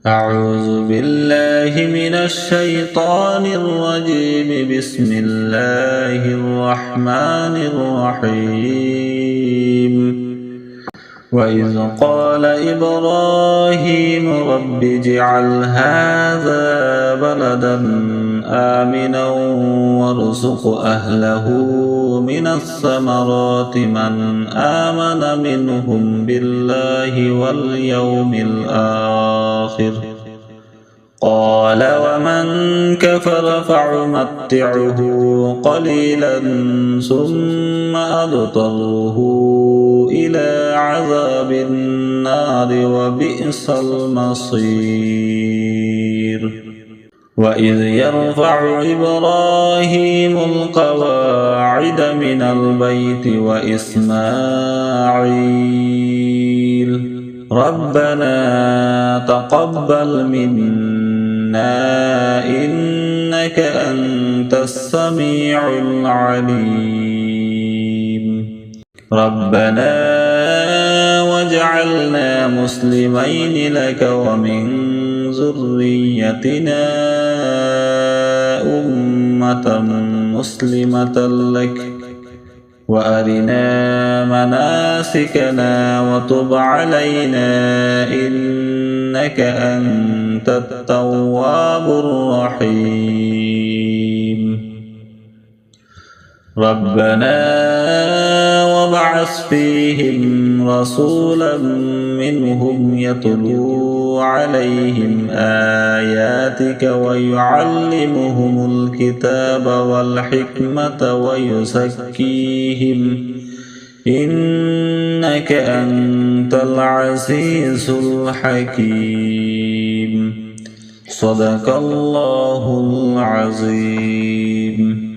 أعوذ بالله من الشيطان الرجيم. بسم الله الرحمن الرحيم. وإذ قال إبراهيم رب اجعل هذا بلدا آمنا وارزق أهله من الثمرات من آمن منهم بالله واليوم الآخر. قال ومن كفر فأمتعه قليلا ثم أضطره إلى عذاب النار وبئس المصير. وإذ يرفع إبراهيم القواعد من البيت وإسماعيل ربنا تقبل منا إنك أنت السميع العليم. ربنا واجعلنا مسلمين لك ومن ذريتنا أمة مسلمة لك وأرنا مناسكنا وتب علينا إنك أنت التواب الرحيم. ربنا وابعث فيهم رسولا منهم يتلو عليهم آياتك ويعلمهم الكتاب والحكمة ويزكيهم إنك أنت العزيز الحكيم. صدق الله العظيم.